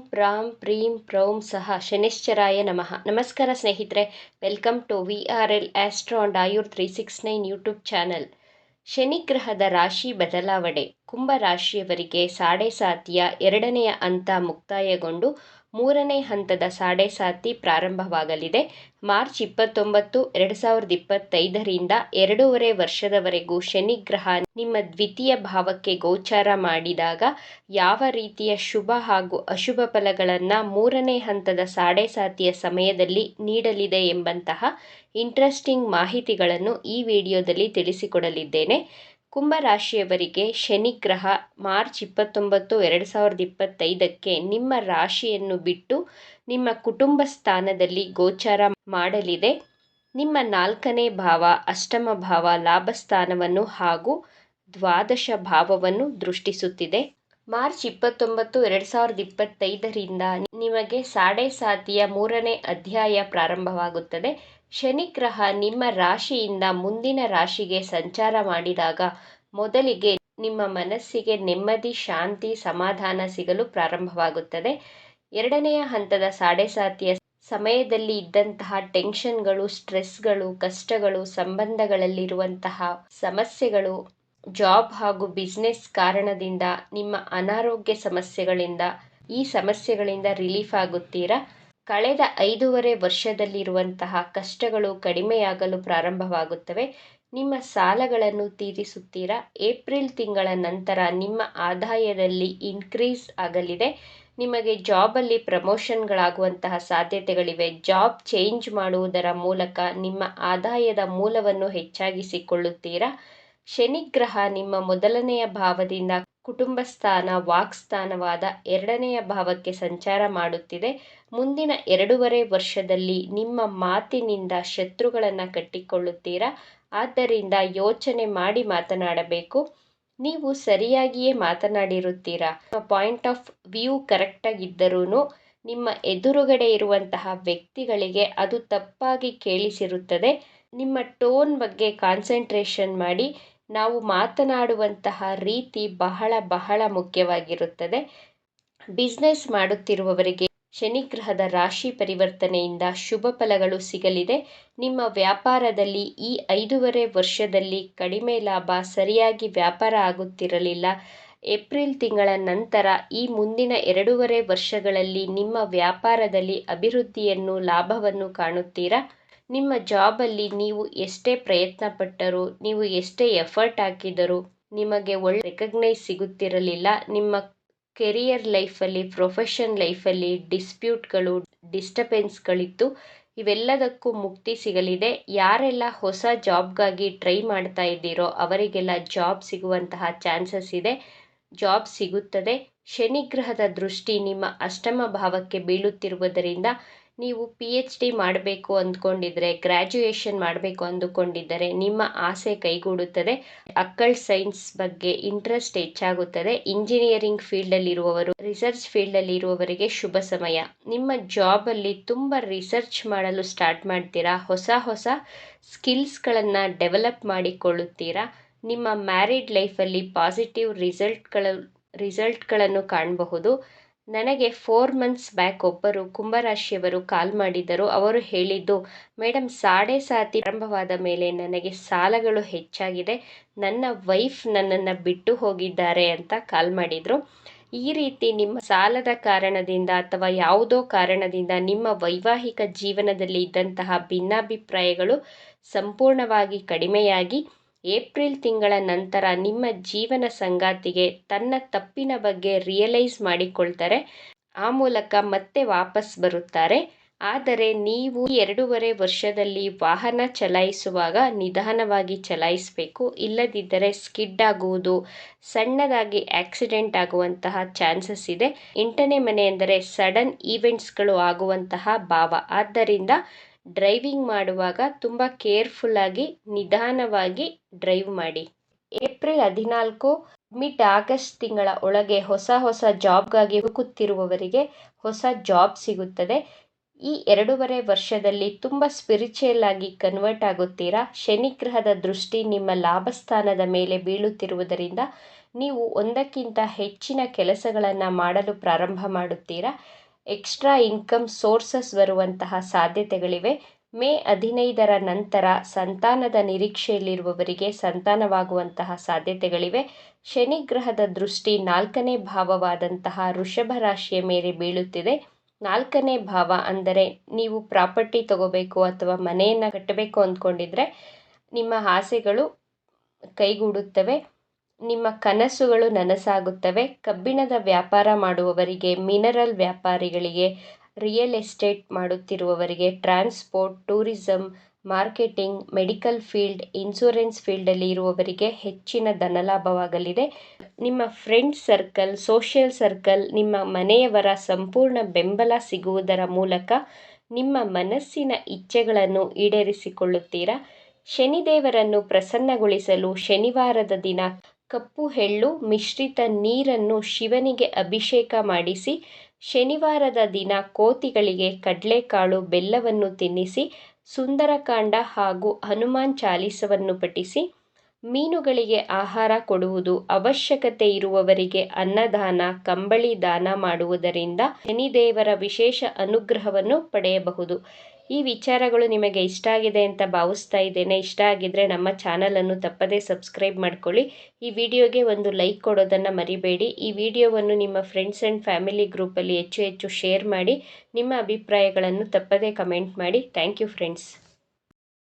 ಪ್ರಾಂ ಪ್ರೀಂ ಪ್ರೌಂ ಸಹ ಶನೈಶ್ಚರಾಯ ನಮಃ. ನಮಸ್ಕಾರ ಸ್ನೇಹಿತರೆ, welcome to VRL astro and Ayur 369 YouTube channel. ಶನಿಗ್ರಹದ ರಾಶಿ ಬದಲಾವಣೆ. ಕುಂಭ ರಾಶಿಯವರಿಗೆ ಸಾಡೆ ಸಾತಿಯ 2ನೇ ಹಂತ ಮುಕ್ತಾಯಗೊಂಡು 3ನೇ ಹಂತದ ಸಾಡೆ ಸಾತಿ ಪ್ರಾರಂಭವಾಗಲಿದೆ. ಮಾರ್ಚ್ 29, 2025ರಿಂದ 2.5 ವರ್ಷದವರೆಗೂ ಶನಿಗ್ರಹ ನಿಮ್ಮ ದ್ವಿತೀಯ ಭಾವಕ್ಕೆ ಗೋಚಾರ ಮಾಡಿದಾಗ ಯಾವ ರೀತಿಯ ಶುಭ ಹಾಗೂ ಅಶುಭ ಫಲಗಳನ್ನು 3ನೇ ಹಂತದ ಸಾಡೆ ಸಾತಿಯ ಸಮಯದಲ್ಲಿ ನೀಡಲಿದೆ ಎಂಬಂತಹ ಇಂಟ್ರೆಸ್ಟಿಂಗ್ ಮಾಹಿತಿಗಳನ್ನು ಈ ವಿಡಿಯೋದಲ್ಲಿ ತಿಳಿಸಿಕೊಡಲಿದ್ದೇನೆ. ಕುಂಭರಾಶಿಯವರಿಗೆ ಶನಿಗ್ರಹ ಮಾರ್ಚ್ 29, 2025ಕ್ಕೆ ನಿಮ್ಮ ರಾಶಿಯನ್ನು ಬಿಟ್ಟು ನಿಮ್ಮ ಕುಟುಂಬ ಸ್ಥಾನದಲ್ಲಿ ಗೋಚಾರ ಮಾಡಲಿದೆ. ನಿಮ್ಮ 4ನೇ ಭಾವ, ಅಷ್ಟಮ ಭಾವ, ಲಾಭಸ್ಥಾನವನ್ನು ಹಾಗೂ ದ್ವಾದಶ ಭಾವವನ್ನು ದೃಷ್ಟಿಸುತ್ತಿದೆ. ಮಾರ್ಚ್ 29, 2025ರಿಂದ ನಿಮಗೆ ಸಾಡೆ ಸಾತಿಯ 3ನೇ ಅಧ್ಯಾಯ ಪ್ರಾರಂಭವಾಗುತ್ತದೆ. ಶನಿಗ್ರಹ ನಿಮ್ಮ ರಾಶಿಯಿಂದ ಮುಂದಿನ ರಾಶಿಗೆ ಸಂಚಾರ ಮಾಡಿದಾಗ ಮೊದಲಿಗೆ ನಿಮ್ಮ ಮನಸ್ಸಿಗೆ ನೆಮ್ಮದಿ, ಶಾಂತಿ, ಸಮಾಧಾನ ಸಿಗಲು ಪ್ರಾರಂಭವಾಗುತ್ತದೆ. 2ನೇ ಹಂತದ ಸಾಡೆ ಸಾತಿಯ ಸಮಯದಲ್ಲಿ ಇದ್ದಂತಹ ಟೆನ್ಷನ್ಗಳು, ಸ್ಟ್ರೆಸ್ಗಳು, ಕಷ್ಟಗಳು, ಸಂಬಂಧಗಳಲ್ಲಿರುವಂತಹ ಸಮಸ್ಯೆಗಳು, ಜಾಬ್ ಹಾಗೂ ಬಿಸ್ನೆಸ್ ಕಾರಣದಿಂದ ನಿಮ್ಮ ಅನಾರೋಗ್ಯ ಸಮಸ್ಯೆಗಳಿಂದ ಈ ಸಮಸ್ಯೆಗಳಿಂದ ರಿಲೀಫ್ ಆಗುತ್ತೀರಾ. ಕಳೆದ 5.5 ವರ್ಷದಲ್ಲಿರುವಂತಹ ಕಷ್ಟಗಳು ಕಡಿಮೆಯಾಗಲು ಪ್ರಾರಂಭವಾಗುತ್ತವೆ. ನಿಮ್ಮ ಸಾಲಗಳನ್ನು ತೀರಿಸುತ್ತೀರಾ. ಏಪ್ರಿಲ್ ತಿಂಗಳ ನಂತರ ನಿಮ್ಮ ಆದಾಯದಲ್ಲಿ ಇನ್ಕ್ರೀಸ್ ಆಗಲಿದೆ. ನಿಮಗೆ ಜಾಬಲ್ಲಿ ಪ್ರಮೋಷನ್ಗಳಾಗುವಂತಹ ಸಾಧ್ಯತೆಗಳಿವೆ. ಜಾಬ್ ಚೇಂಜ್ ಮಾಡುವುದರ ಮೂಲಕ ನಿಮ್ಮ ಆದಾಯದ ಮೂಲವನ್ನು ಹೆಚ್ಚಾಗಿಸಿಕೊಳ್ಳುತ್ತೀರಾ. ಶನಿಗ್ರಹ ನಿಮ್ಮ ಮೊದಲನೆಯ ಭಾವದಿಂದ ಕುಟುಂಬ ಸ್ಥಾನ, ವಾಕ್ಸ್ಥಾನವಾದ 2ನೇ ಭಾವಕ್ಕೆ ಸಂಚಾರ ಮಾಡುತ್ತಿದೆ. ಮುಂದಿನ 2.5 ವರ್ಷದಲ್ಲಿ ನಿಮ್ಮ ಮಾತಿನಿಂದ ಶತ್ರುಗಳನ್ನು ಕಟ್ಟಿಕೊಳ್ಳುತ್ತೀರಾ. ಆದ್ದರಿಂದ ಯೋಚನೆ ಮಾಡಿ ಮಾತನಾಡಬೇಕು. ನೀವು ಸರಿಯಾಗಿಯೇ ಮಾತನಾಡಿರುತ್ತೀರಾ. ನಿಮ್ಮ ಪಾಯಿಂಟ್ ಆಫ್ ವ್ಯೂ ಕರೆಕ್ಟಾಗಿದ್ದರೂ ನಿಮ್ಮ ಎದುರುಗಡೆ ಇರುವಂತಹ ವ್ಯಕ್ತಿಗಳಿಗೆ ಅದು ತಪ್ಪಾಗಿ ಕೇಳಿಸಿರುತ್ತದೆ. ನಿಮ್ಮ ಟೋನ್ ಬಗ್ಗೆ ಕಾನ್ಸಂಟ್ರೇಷನ್ ಮಾಡಿ. ನಾವು ಮಾತನಾಡುವಂತಹ ರೀತಿ ಬಹಳ ಮುಖ್ಯವಾಗಿರುತ್ತದೆ. ಬಿಸ್ನೆಸ್ ಮಾಡುತ್ತಿರುವವರಿಗೆ ಶನಿಗ್ರಹದ ರಾಶಿ ಪರಿವರ್ತನೆಯಿಂದ ಶುಭ ಫಲಗಳು ಸಿಗಲಿದೆ. ನಿಮ್ಮ ವ್ಯಾಪಾರದಲ್ಲಿ ಈ 5.5 ವರ್ಷದಲ್ಲಿ ಕಡಿಮೆ ಲಾಭ, ಸರಿಯಾಗಿ ವ್ಯಾಪಾರ ಆಗುತ್ತಿರಲಿಲ್ಲ. ಏಪ್ರಿಲ್ ತಿಂಗಳ ನಂತರ ಈ ಮುಂದಿನ 2.5 ವರ್ಷಗಳಲ್ಲಿ ನಿಮ್ಮ ವ್ಯಾಪಾರದಲ್ಲಿ ಅಭಿವೃದ್ಧಿಯನ್ನು, ಲಾಭವನ್ನು ಕಾಣುತ್ತೀರಾ. ನಿಮ್ಮ ಜಾಬಲ್ಲಿ ನೀವು ಎಷ್ಟೇ ಪ್ರಯತ್ನ ಪಟ್ಟರೂ, ನೀವು ಎಷ್ಟೇ ಎಫರ್ಟ್ ಹಾಕಿದರೂ ನಿಮಗೆ ಒಳ್ಳೆ ರೆಕಗ್ನೈಸ್ ಸಿಗುತ್ತಿರಲಿಲ್ಲ. ನಿಮ್ಮ ಕೆರಿಯರ್ ಲೈಫಲ್ಲಿ, ಪ್ರೊಫೆಷನ್ ಲೈಫಲ್ಲಿ ಡಿಸ್ಪ್ಯೂಟ್ಗಳು, ಡಿಸ್ಟರ್ಬೆನ್ಸ್ಗಳಿತ್ತು. ಇವೆಲ್ಲದಕ್ಕೂ ಮುಕ್ತಿ ಸಿಗಲಿದೆ. ಯಾರೆಲ್ಲ ಹೊಸ ಜಾಬ್ಗಾಗಿ ಟ್ರೈ ಮಾಡ್ತಾ ಇದ್ದೀರೋ ಅವರಿಗೆಲ್ಲ ಜಾಬ್ ಸಿಗುವಂತಹ ಚಾನ್ಸಸ್ ಇದೆ. ಜಾಬ್ ಸಿಗುತ್ತದೆ. ಶನಿಗ್ರಹದ ದೃಷ್ಟಿ ನಿಮ್ಮ ಅಷ್ಟಮ ಭಾವಕ್ಕೆ ಬೀಳುತ್ತಿರುವುದರಿಂದ ನೀವು PhD ಮಾಡಬೇಕು ಅಂದ್ಕೊಂಡಿದ್ರೆ, ಗ್ರ್ಯಾಜುಯೇಷನ್ ಮಾಡಬೇಕು ಅಂದುಕೊಂಡಿದ್ದರೆ ನಿಮ್ಮ ಆಸೆ ಕೈಗೂಡುತ್ತದೆ. ಅಕ್ಕಲ್ಟ್ ಸೈನ್ಸ್ ಬಗ್ಗೆ ಇಂಟ್ರೆಸ್ಟ್ ಹೆಚ್ಚಾಗುತ್ತದೆ. ಇಂಜಿನಿಯರಿಂಗ್ ಫೀಲ್ಡಲ್ಲಿರುವವರು, ರಿಸರ್ಚ್ ಫೀಲ್ಡಲ್ಲಿ ಇರುವವರಿಗೆ ಶುಭ ಸಮಯ. ನಿಮ್ಮ ಜಾಬಲ್ಲಿ ತುಂಬ ರಿಸರ್ಚ್ ಮಾಡಲು ಸ್ಟಾರ್ಟ್ ಮಾಡ್ತೀರಾ. ಹೊಸ ಸ್ಕಿಲ್ಸ್ಗಳನ್ನು ಡೆವಲಪ್ ಮಾಡಿಕೊಳ್ಳುತ್ತೀರಾ. ನಿಮ್ಮ ಮ್ಯಾರಿಡ್ ಲೈಫಲ್ಲಿ ಪಾಸಿಟಿವ್ ರಿಸಲ್ಟ್ಗಳನ್ನು ಕಾಣಬಹುದು. ನನಗೆ 4 ಮಂತ್ಸ್ ಬ್ಯಾಕ್ ಒಬ್ಬರು ಕುಂಭರಾಶಿಯವರು ಕಾಲ್ ಮಾಡಿದ್ದರು. ಅವರು ಹೇಳಿದ್ದು, ಮೇಡಮ್, ಸಾಡೆ ಸಾತಿ ಪ್ರಾರಂಭವಾದ ಮೇಲೆ ನನಗೆ ಸಾಲಗಳು ಹೆಚ್ಚಾಗಿದೆ. ನನ್ನ ವೈಫ್ ನನ್ನನ್ನು ಬಿಟ್ಟು ಹೋಗಿದ್ದಾರೆ ಅಂತ ಕಾಲ್ ಮಾಡಿದರು. ಈ ರೀತಿ ನಿಮ್ಮ ಸಾಲದ ಕಾರಣದಿಂದ ಅಥವಾ ಯಾವುದೋ ಕಾರಣದಿಂದ ನಿಮ್ಮ ವೈವಾಹಿಕ ಜೀವನದಲ್ಲಿ ಇದ್ದಂತಹ ಭಿನ್ನಾಭಿಪ್ರಾಯಗಳು ಸಂಪೂರ್ಣವಾಗಿ ಕಡಿಮೆಯಾಗಿ ಏಪ್ರಿಲ್ ತಿಂಗಳ ನಂತರ ನಿಮ್ಮ ಜೀವನ ಸಂಗಾತಿಗೆ ತನ್ನ ತಪ್ಪಿನ ಬಗ್ಗೆ ರಿಯಲೈಸ್ ಮಾಡಿಕೊಳ್ತಾರೆ. ಆ ಮೂಲಕ ಮತ್ತೆ ವಾಪಸ್ ಬರುತ್ತಾರೆ. ಆದರೆ ನೀವು 2.5 ವರ್ಷದಲ್ಲಿ ವಾಹನ ಚಲಾಯಿಸುವಾಗ ನಿಧಾನವಾಗಿ ಚಲಾಯಿಸಬೇಕು. ಇಲ್ಲದಿದ್ದರೆ ಸ್ಕಿಡ್ ಆಗುವುದು, ಸಣ್ಣದಾಗಿ ಆಕ್ಸಿಡೆಂಟ್ ಆಗುವಂತಹ ಚಾನ್ಸಸ್ ಇದೆ. 8ನೇ ಮನೆ ಎಂದರೆ ಸಡನ್ ಈವೆಂಟ್ಸ್ಗಳು ಆಗುವಂತಹ ಭಾವ. ಆದ್ದರಿಂದ ಡ್ರೈವಿಂಗ್ ಮಾಡುವಾಗ ತುಂಬ ಕೇರ್ಫುಲ್ಲಾಗಿ, ನಿಧಾನವಾಗಿ ಡ್ರೈವ್ ಮಾಡಿ. ಏಪ್ರಿಲ್ 14 ಮಿಡ್ ಆಗಸ್ಟ್ ತಿಂಗಳ ಒಳಗೆ ಹೊಸ ಜಾಬ್ಗಾಗಿ ಹುಡುಕುತ್ತಿರುವವರಿಗೆ ಹೊಸ ಜಾಬ್ ಸಿಗುತ್ತದೆ. ಈ 2.5 ವರ್ಷದಲ್ಲಿ ತುಂಬ ಸ್ಪಿರಿಚುವಲ್ ಆಗಿ ಕನ್ವರ್ಟ್ ಆಗುತ್ತೀರಾ. ಶನಿಗ್ರಹದ ದೃಷ್ಟಿ ನಿಮ್ಮ ಲಾಭಸ್ಥಾನದ ಮೇಲೆ ಬೀಳುತ್ತಿರುವುದರಿಂದ ನೀವು ಒಂದಕ್ಕಿಂತ ಹೆಚ್ಚಿನ ಕೆಲಸಗಳನ್ನು ಮಾಡಲು ಪ್ರಾರಂಭ ಮಾಡುತ್ತೀರಾ. ಎಕ್ಸ್ಟ್ರಾ ಇನ್ಕಮ್ ಸೋರ್ಸಸ್ ಬರುವಂತಹ ಸಾಧ್ಯತೆಗಳಿವೆ. ಮೇ 15ರ ನಂತರ ಸಂತಾನದ ನಿರೀಕ್ಷೆಯಲ್ಲಿರುವವರಿಗೆ ಸಂತಾನವಾಗುವಂತಹ ಸಾಧ್ಯತೆಗಳಿವೆ. ಶನಿ ಗ್ರಹದ ದೃಷ್ಟಿ 4ನೇ ಭಾವವಾದಂತಹ ವೃಷಭ ರಾಶಿಯ ಮೇಲೆ ಬೀಳುತ್ತಿದೆ. 4ನೇ ಭಾವ ಅಂದರೆ ನೀವು ಪ್ರಾಪರ್ಟಿ ತಗೋಬೇಕು ಅಥವಾ ಮನೆಯನ್ನು ಕಟ್ಟಬೇಕು ಅಂದ್ಕೊಂಡಿದ್ರೆ ನಿಮ್ಮ ಆಸೆಗಳು ಕೈಗೂಡುತ್ತವೆ, ನಿಮ್ಮ ಕನಸುಗಳು ನನಸಾಗುತ್ತವೆ. ಕಬ್ಬಿಣದ ವ್ಯಾಪಾರ ಮಾಡುವವರಿಗೆ, ಮಿನರಲ್ ವ್ಯಾಪಾರಿಗಳಿಗೆ, ರಿಯಲ್ ಎಸ್ಟೇಟ್ ಮಾಡುತ್ತಿರುವವರಿಗೆ, transport, tourism, marketing, medical field, insurance ಫೀಲ್ಡಲ್ಲಿ ಇರುವವರಿಗೆ ಹೆಚ್ಚಿನ ಧನಲಾಭವಾಗಲಿದೆ. ನಿಮ್ಮ ಫ್ರೆಂಡ್ ಸರ್ಕಲ್, ಸೋಷಿಯಲ್ ಸರ್ಕಲ್, ನಿಮ್ಮ ಮನೆಯವರ ಸಂಪೂರ್ಣ ಬೆಂಬಲ ಸಿಗುವುದರ ಮೂಲಕ ನಿಮ್ಮ ಮನಸ್ಸಿನ ಇಚ್ಛೆಗಳನ್ನು ಈಡೇರಿಸಿಕೊಳ್ಳುತ್ತೀರಾ. ಶನಿದೇವರನ್ನು ಪ್ರಸನ್ನಗೊಳಿಸಲು ಶನಿವಾರದ ದಿನ ಕಪ್ಪು ಎಳ್ಳು ಮಿಶ್ರಿತ ನೀರನ್ನು ಶಿವನಿಗೆ ಅಭಿಷೇಕ ಮಾಡಿಸಿ, ಶನಿವಾರದ ದಿನ ಕೋತಿಗಳಿಗೆ ಕಡಲೆಕಾಳು ಬೆಲ್ಲವನ್ನು ತಿನ್ನಿಸಿ, ಸುಂದರಕಾಂಡ ಹಾಗೂ ಹನುಮಾನ್ ಚಾಲೀಸವನ್ನು ಪಠಿಸಿ, ಮೀನುಗಳಿಗೆ ಆಹಾರ ಕೊಡುವುದು, ಅವಶ್ಯಕತೆ ಇರುವವರಿಗೆ ಅನ್ನದಾನ, ಕಂಬಳಿ ದಾನ ಮಾಡುವುದರಿಂದ ಶನಿದೇವರ ವಿಶೇಷ ಅನುಗ್ರಹವನ್ನು ಪಡೆಯಬಹುದು. ಈ ವಿಚಾರಗಳು ನಿಮಗೆ ಇಷ್ಟ ಆಗಿದೆ ಅಂತ ಭಾವಿಸ್ತಾ ಇದ್ದೇನೆ. ಇಷ್ಟ ಆಗಿದ್ರೆ ನಮ್ಮ ಚಾನಲನ್ನು ತಪ್ಪದೇ ಸಬ್ಸ್ಕ್ರೈಬ್ ಮಾಡ್ಕೊಳ್ಳಿ. ಈ ವಿಡಿಯೋಗೆ ಒಂದು ಲೈಕ್ ಕೊಡೋದನ್ನು ಮರಿಬೇಡಿ. ಈ ವಿಡಿಯೋವನ್ನು ನಿಮ್ಮ ಫ್ರೆಂಡ್ಸ್ ಆ್ಯಂಡ್ ಫ್ಯಾಮಿಲಿ ಗ್ರೂಪಲ್ಲಿ ಹೆಚ್ಚು ಶೇರ್ ಮಾಡಿ. ನಿಮ್ಮ ಅಭಿಪ್ರಾಯಗಳನ್ನು ತಪ್ಪದೇ ಕಮೆಂಟ್ ಮಾಡಿ. Thank you friends.